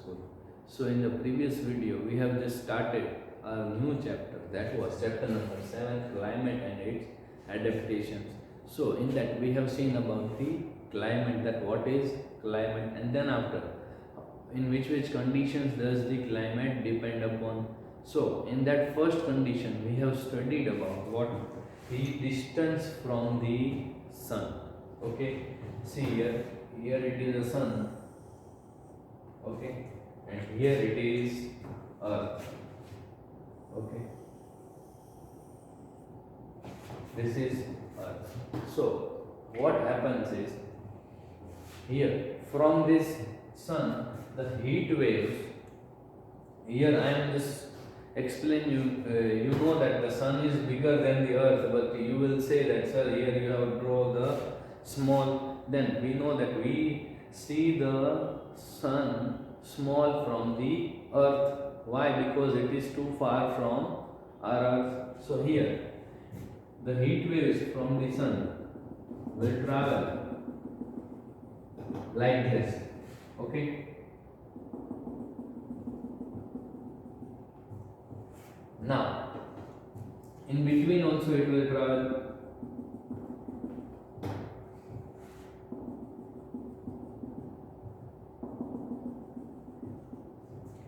school. So in the previous video we have just started a new chapter, that was chapter number 7, climate and its adaptations. So in that we have seen about the climate, that what is climate, and then after in which conditions does the climate depend upon. So in that first condition we have studied about what, the distance from the sun. Okay, see here it is the sun, okay, and here it is earth. Okay, this is earth. So what happens is, here from this sun the heat waves, here I am just explain you, you know that the sun is bigger than the earth, but you will say that sir here you have draw the small. Then we know that we see the sun small from the earth. Why? Because it is too far from our earth. So here the heat waves from the sun will travel like this. Okay, now in between also it will travel.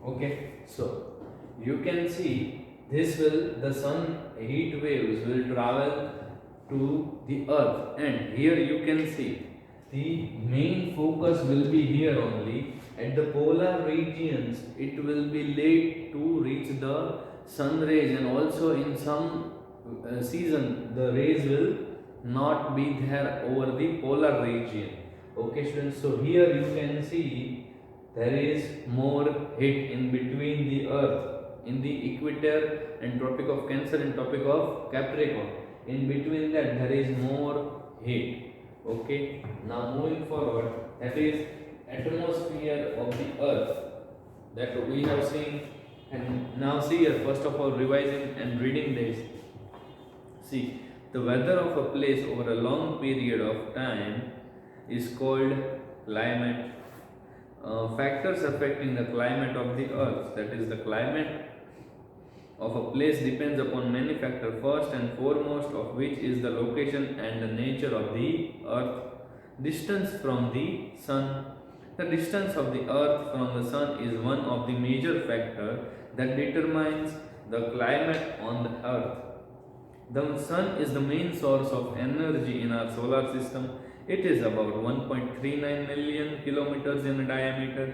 Okay, so you can see this will, the sun heat waves will travel to the earth, and here you can see the main focus will be here only. At the polar regions it will be late to reach the sun rays, and also in some season the rays will not be there over the polar region. Okay students, so here you can see there is more heat in between the earth, in the equator and tropic of Cancer and tropic of Capricorn. In between that there is more heat. Okay, now moving forward, that is atmosphere of the earth that we have seen. And now see here, first of all revising and reading this. See, the weather of a place over a long period of time is called climate. Factors affecting the climate of the earth, that is the climate of a place depends upon many factors, first and foremost of which is the location and the nature of the earth. Distance from the sun. The distance of the earth from the sun is one of the major factors that determines the climate on the earth. The sun is the main source of energy in our solar system. It is about 1.39 million kilometers in diameter.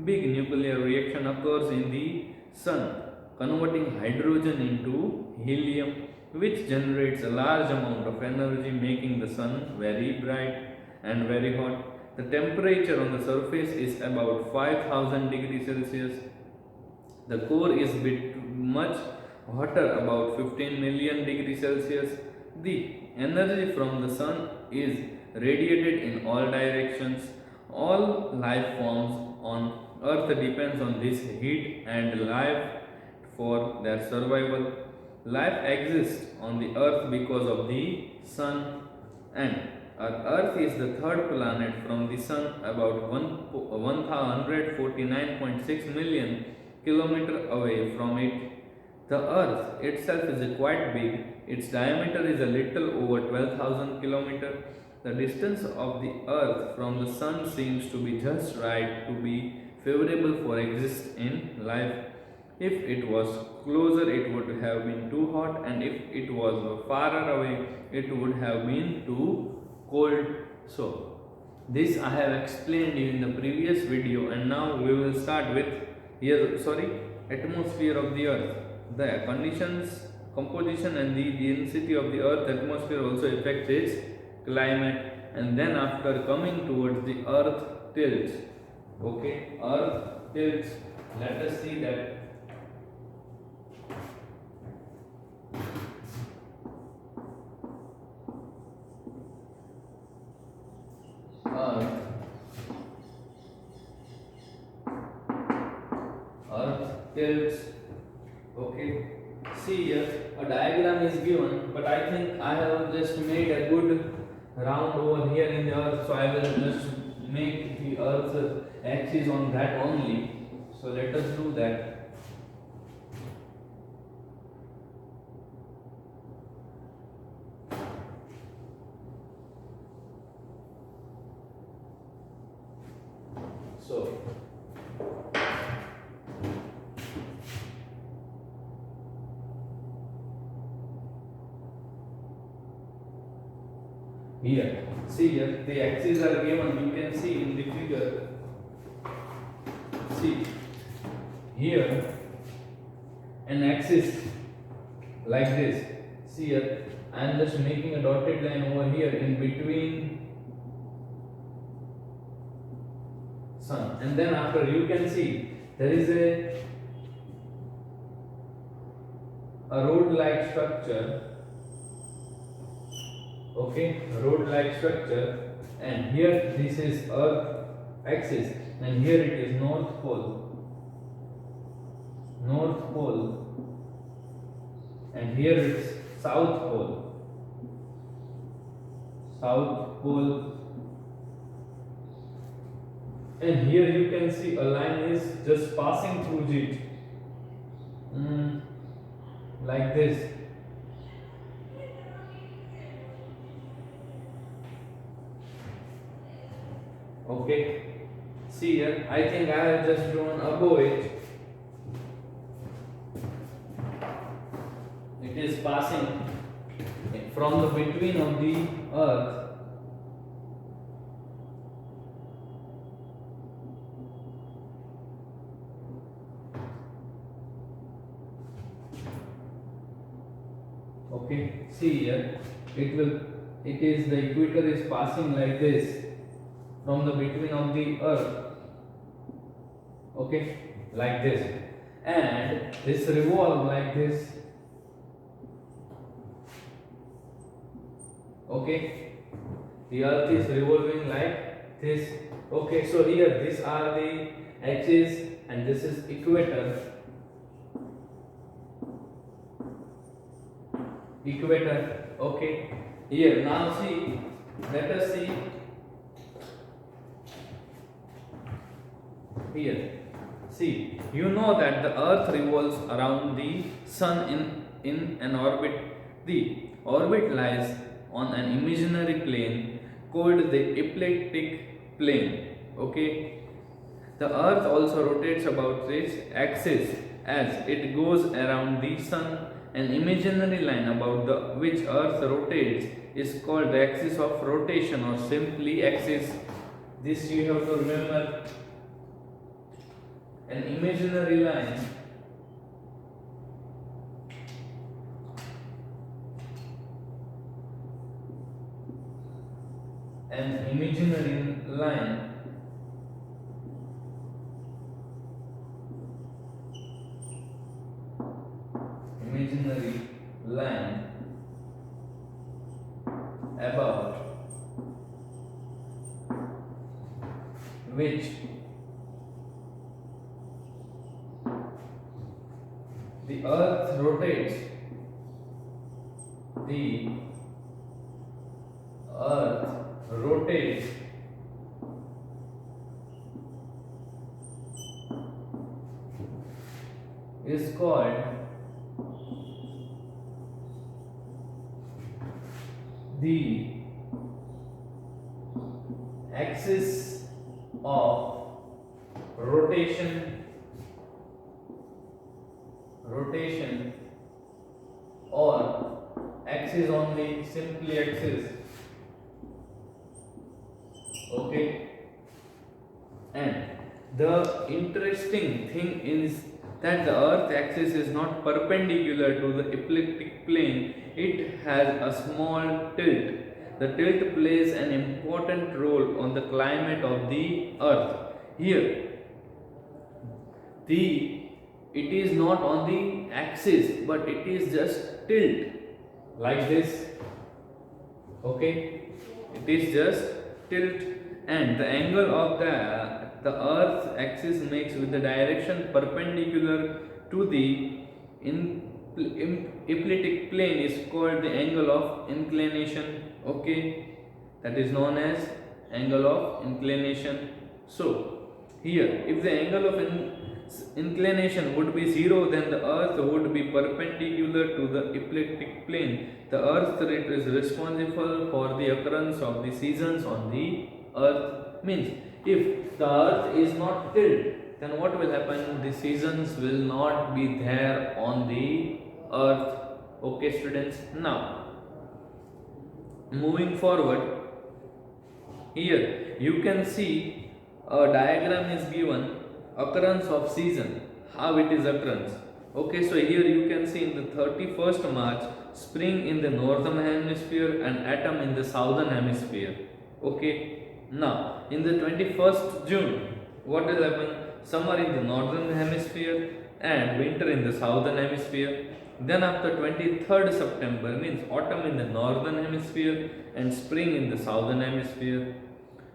Big nuclear reaction occurs in the sun, converting hydrogen into helium, which generates a large amount of energy, making the sun very bright and very hot. The temperature on the surface is about 5000 degrees Celsius. The core is much hotter, about 15 million degrees Celsius. The energy from the sun is radiated in all directions. All life forms on earth depends on this heat and life for their survival. Life exists on the earth because of the sun, and our earth is the third planet from the sun, about 149.6 million kilometers away from it. The earth itself is quite big. Its diameter is a little over 12,000 kilometers. The distance of the earth from the sun seems to be just right to be favorable for existence in life. If it was closer, it would have been too hot, and if it was farther away, it would have been too cold. So, this I have explained you in the previous video, and now we will start with atmosphere of the earth. The conditions, composition, and the density of the earth atmosphere also affects its climate. And then after coming towards the earth tilts, okay, earth tilts, let us see that earth tilts. Okay, see here a diagram is given, but I think I have just made a good round over here in the earth, so I will just make the earth's axis on that only. So let us do that. So here, see here, the axes are given. You can see in the figure. See here, an axis like this. See here, I am just making a dotted line over here in between sun, and then after you can see there is a road like structure. Okay, road like structure, and here this is earth axis, and here it is north pole, and here it's south pole, and here you can see a line is just passing through it, like this. Okay, see here, I think I have just drawn above it. It is passing from the between of the earth. Okay, see here, it is the equator is passing like this from the between of the earth. Okay, like this, and this revolve like this. Okay, the earth is revolving like this. Okay, so here these are the axes and this is equator. Okay, here now see, let us see here. See, you know that the earth revolves around the sun in an orbit. The orbit lies on an imaginary plane called the ecliptic plane. Okay, the earth also rotates about its axis as it goes around the sun. An imaginary line about which earth rotates is called the axis of rotation, or simply axis. This you have to remember. An imaginary line about which the earth rotates. The earth rotates is called the axis of rotation or axis only, simply axis. Okay, and the interesting thing is that the earth axis is not perpendicular to the ecliptic plane, it has a small tilt. The tilt plays an important role on the climate of the earth. Here it is not on the axis, but it is just tilt like this. Okay, it is just tilt, and the angle of the earth's axis makes with the direction perpendicular to the ecliptic plane is called the angle of inclination. Okay, that is known as angle of inclination. So here, if the angle of inclination would be 0, then the earth would be perpendicular to the ecliptic plane. The earth is responsible for the occurrence of the seasons on the earth. Means if the earth is not tilted, then what will happen? The seasons will not be there on the earth. Okay, students. Now, moving forward, here you can see a diagram is given occurrence of season, how it is occurrence. Okay, so here you can see in the 31st March, spring in the northern hemisphere and autumn in the southern hemisphere. Okay, now in the 21st June, what will happen? Summer in the northern hemisphere and winter in the southern hemisphere. Then after 23rd September means autumn in the northern hemisphere and spring in the southern hemisphere.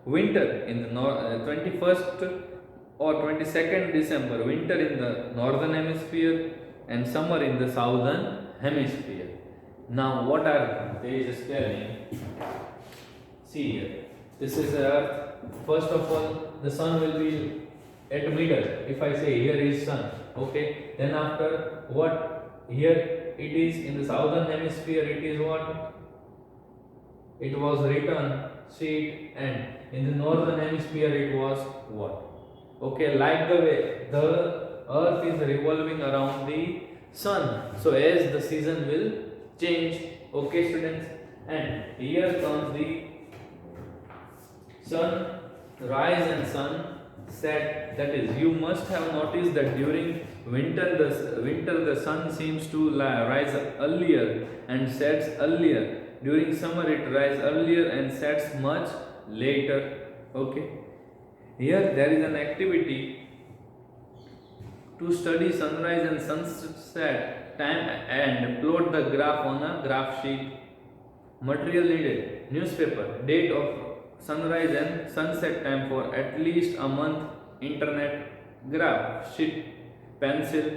Winter in the 21st or 22nd December, winter in the northern hemisphere and summer in the southern hemisphere. Now what are they just telling? See here, this is earth. First of all, the sun will be at middle. If I say here is sun, okay, then after what? Here it is in the southern hemisphere, it is what? It was written sheet, and in the northern hemisphere it was what? Okay, like the way the earth is revolving around the sun, so as the season will change. Okay, students, and here comes the sun rise and sun set. That is, you must have noticed that during winter the sun seems to rise earlier and sets earlier. During summer it rises earlier and sets much later. Okay, here there is an activity to study sunrise and sunset time and plot the graph on a graph sheet. Material needed: newspaper, date of sunrise and sunset time for at least a month, internet, graph sheet, pencil,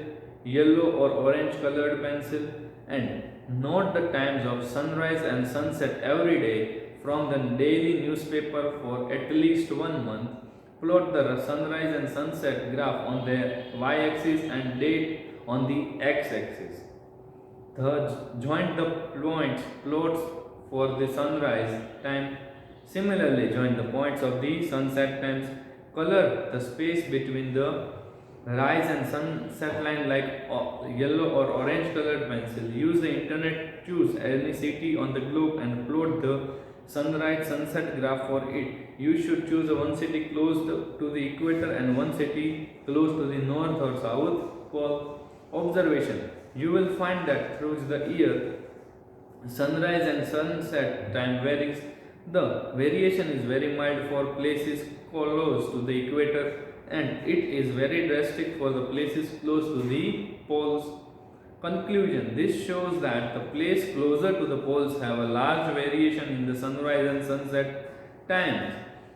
yellow or orange colored pencil, and note the times of sunrise and sunset every day from the daily newspaper for at least 1 month. Plot the sunrise and sunset graph on the y-axis and date on the x-axis. Third, join the plots for the sunrise time. Similarly, join the points of the sunset times. Color the space between the rise and sunset line like yellow or orange colored pencil. Use the internet, choose any city on the globe and plot the sunrise sunset graph for it. You should choose one city close to the equator and one city close to the north or south pole. Observation: you will find that through the year, sunrise and sunset time varies. The variation is very mild for places close to the equator and it is very drastic for the places close to the poles. Conclusion: this shows that the places closer to the poles have a large variation in the sunrise and sunset times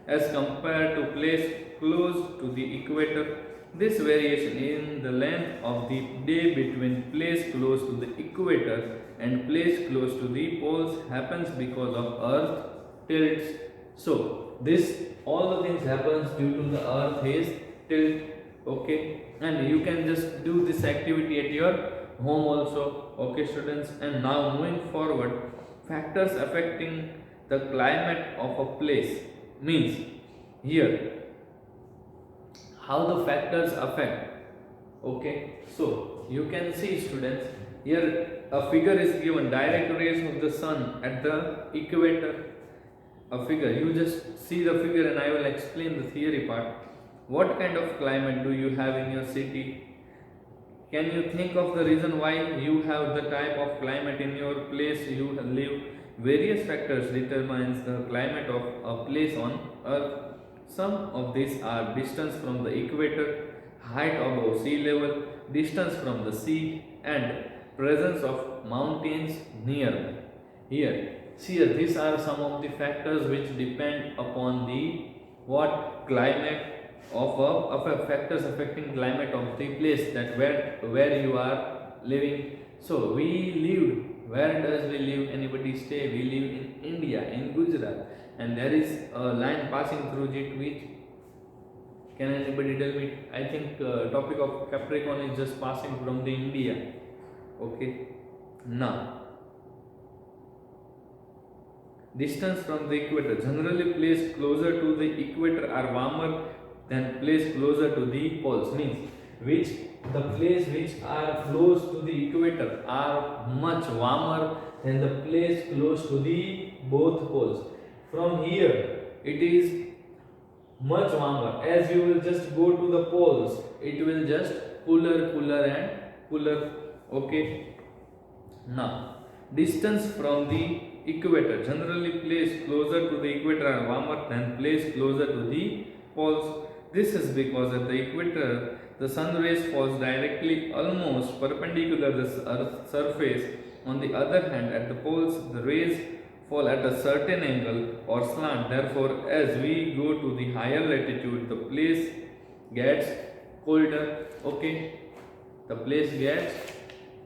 as compared to places close to the equator. This variation in the length of the day between place close to the equator and place close to the poles happens because of earth tilts. So this all the things happens due to the earth is tilt. Okay, and you can just do this activity at your home also. Okay, students, and now moving forward, factors affecting the climate of a place means here how the factors affect. Okay, so you can see, students, here a figure is given: direct rays of the sun at the equator. A figure, you just see the figure and I will explain the theory part. What kind of climate do you have in your city? Can you think of the reason why you have the type of climate in your place you live? Various factors determines the climate of a place on earth. Some of these are distance from the equator, height above sea level, distance from the sea, and presence of mountains nearby. Here, see, these are some of the factors which depend upon the what climate of a factors affecting climate of the place that where you are living. So we lived. Where does we live? Anybody stay? We live in India, in Gujarat, and there is a line passing through it which Can anybody tell me? I think topic of Capricorn is just passing from the India. Okay. Now, distance from the equator. Generally placed closer to the equator are warmer than placed closer to the poles. Means which the place which are close to the equator are much warmer than the place close to the both poles. From here it is much warmer. As you will just go to the poles, it will just cooler and cooler. Okay. Now, distance from the equator. Generally placed closer to the equator are warmer than placed closer to the poles. This is because at the equator the sun rays falls directly, almost perpendicular to the earth's surface. On the other hand, at the poles the rays fall at a certain angle or slant. Therefore, as we go to the higher latitude, the place gets colder. Okay, the place gets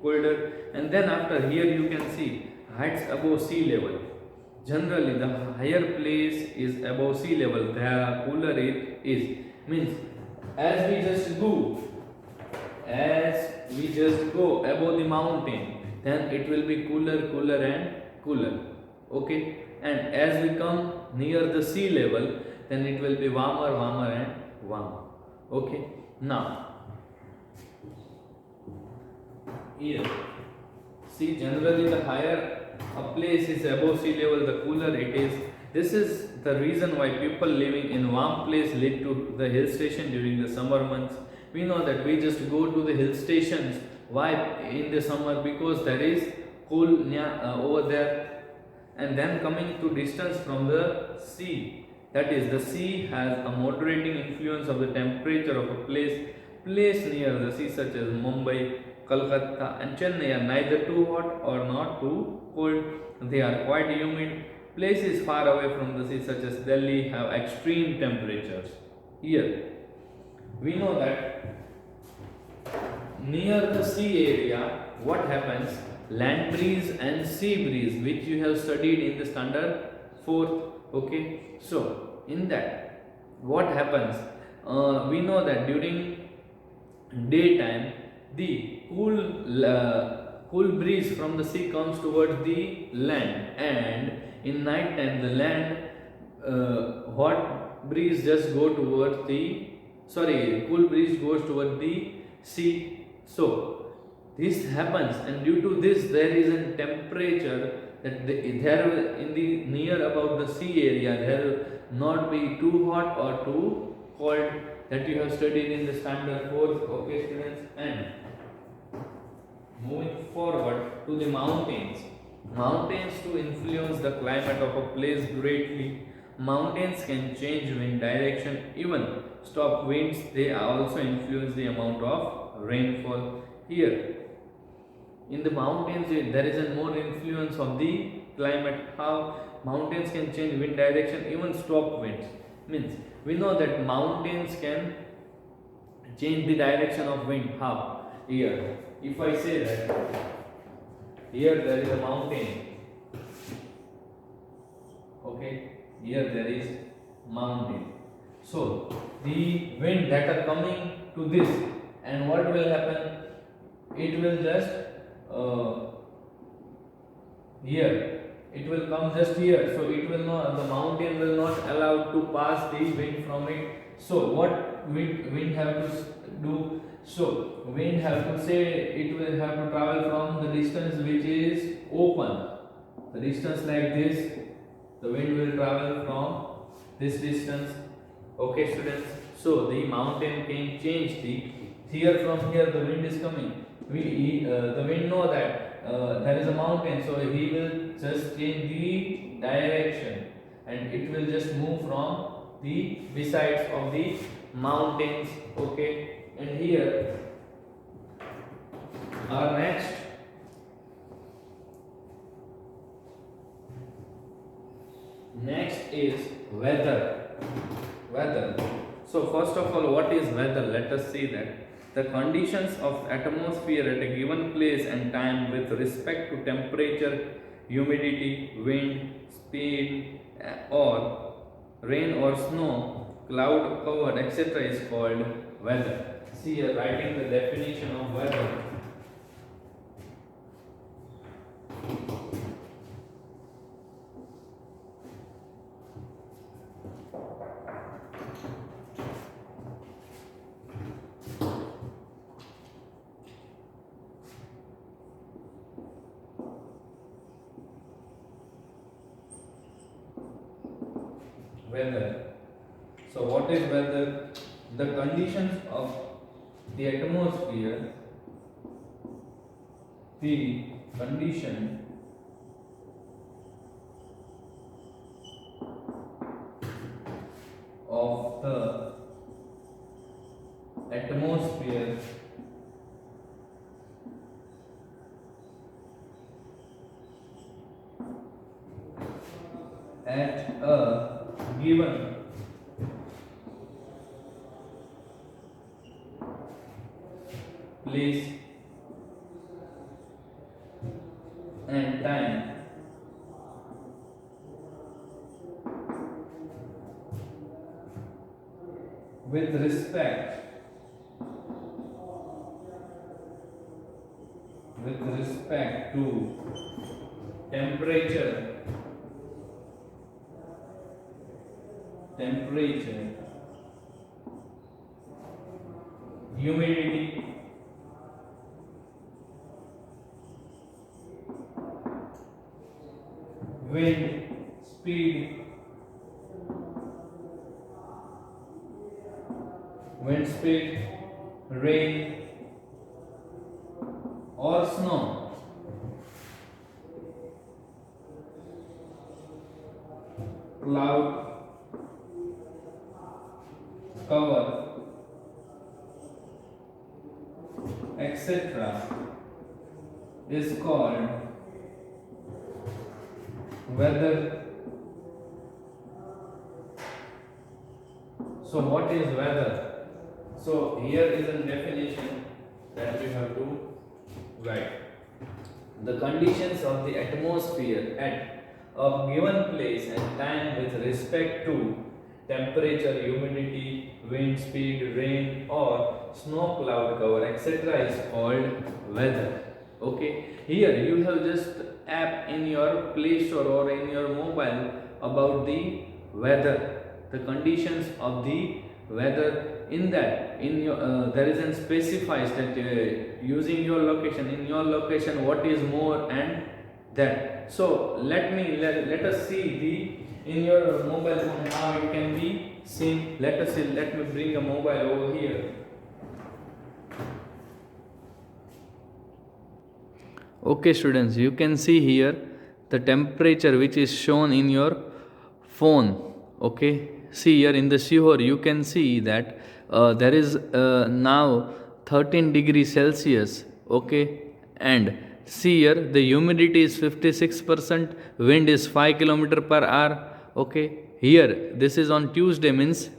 colder. And then after here you can see heights above sea level. Generally, the higher place is above sea level, the cooler it is. Means as we just go above the mountain, then it will be cooler and cooler. Okay, and as we come near the sea level, then it will be warmer and warmer. Okay. Now, here see, generally the higher a place is above sea level, the cooler it is. This is the reason why people living in warm place live to the hill station during the summer months. We know that we just go to the hill stations. Why in the summer? Because there is cool over there. And then coming to distance from the sea, that is, the sea has a moderating influence of the temperature of a place. Place near the sea such as Mumbai, Kolkata and Chennai are neither too hot or not too cold. They are quite humid. Places far away from the sea such as Delhi have extreme temperatures. Here, we know that near the sea area, what happens? Land breeze and sea breeze, which you have studied in the standard 4th. Okay, so in that, what happens? We know that during daytime, the cool breeze from the sea comes towards the land, and in night time the land hot breeze just go towards the cool breeze goes towards the sea. So this happens, and due to this there is a temperature that there in the near about the sea area there will not be too hot or too cold, that you have studied in the standard 4th. Okay, students. And moving forward to the mountains. Mountains to influence the climate of a place greatly. Mountains can change wind direction, even stop winds. They also influence the amount of rainfall. Here, in the mountains, there is a more influence of the climate. How mountains can change wind direction, even stop winds. Means we know that mountains can change the direction of wind. How? Here, if I say that here there is a mountain. Okay, here there is mountain. So the wind that are coming to this, and what will happen? It will just here. It will come just here. So it will not. The mountain will not allow to pass the wind from it. So what wind have to do? So wind have to say it will have to travel from the distance which is open. The distance like this, the wind will travel from this distance. Okay, students. So the mountain can change the here from here the wind is coming. The wind know that there is a mountain, so he will just change the direction, and it will just move from the besides of the mountains. Okay. And here our next is weather. So first of all, what is weather? Let us see that. The conditions of atmosphere at a given place and time with respect to temperature, humidity, wind, speed, or rain or snow cloud cover, etc. is called weather. See here, writing the definition of weather. Weather. So what is weather? The conditions of the atmosphere, the condition of the atmosphere at a given place and time with respect to temperature, humidity, wind speed, rain or snow, cloud cover, etc. is called weather. So what is weather? So here is a definition that we have to write. The conditions of the atmosphere at a given place and time with respect to temperature, humidity, wind speed, rain or snow, cloud cover, etc. is called weather. Okay, here you have just app in your Play Store or in your mobile about the weather, the conditions of the weather. In that, in your there is an specifies that using your location, in your location what is more and that. So let us see the in your mobile phone how it can be seen. Let us see. Let me bring a mobile over here. Okay students, you can see here the temperature which is shown in your phone. Okay, see here in the Shihor you can see that there is now 13 degrees Celsius. Okay, and see here the humidity is 56%, wind is 5 km per hour. Okay, here this is on Tuesday, means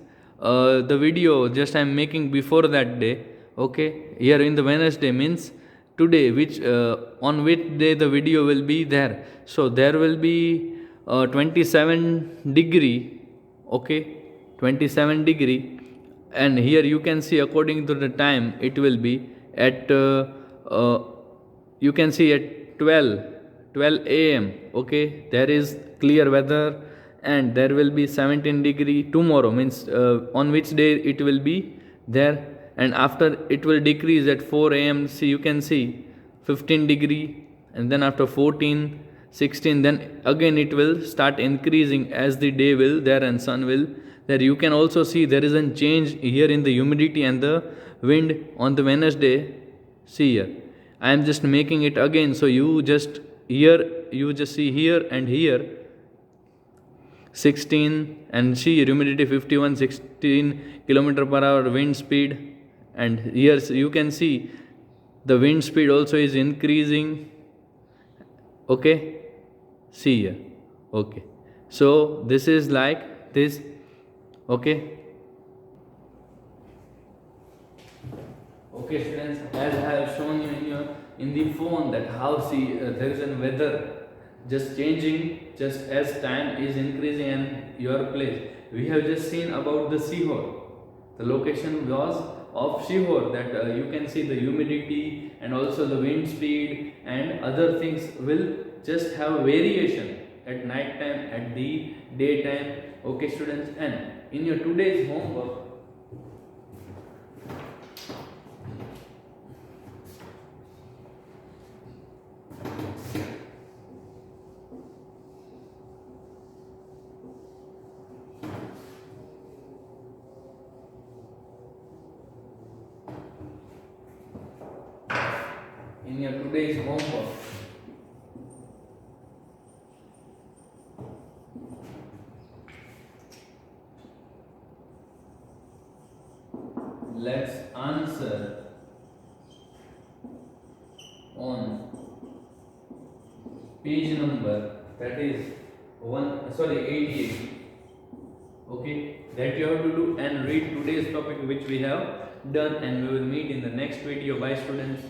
the video just I am making before that day. Okay, here in the Wednesday means today, which on which day the video will be there. So there will be 27 degree. Okay, 27 degree, and here you can see according to the time it will be at you can see at 12 a.m. Okay, there is clear weather, and there will be 17 degree tomorrow, means on which day it will be there, and after it will decrease at 4 a.m. See, you can see 15 degree, and then after 14, 16, then again it will start increasing as the day will there and sun will there. You can also see there is a change here in the humidity and the wind on the Wednesday. See here, I am just making it again, so you just see here and here 16, and see humidity 51, 16 km per hour wind speed, and here you can see the wind speed also is increasing. Okay, see here. Okay, so this is like this. Okay, students, as I have shown you in the phone that how see there is a weather just changing just as time is increasing in your place. we have just seen about the Sihor. The location was of Sihor, that you can see the humidity and also the wind speed and other things will just have variation at night time, at the daytime. Okay students, and in your today's homework, in your today's homework, let's answer on page number, that is 88. Okay, that you have to do and read today's topic which we have done, and we will meet in the next video. Bye students.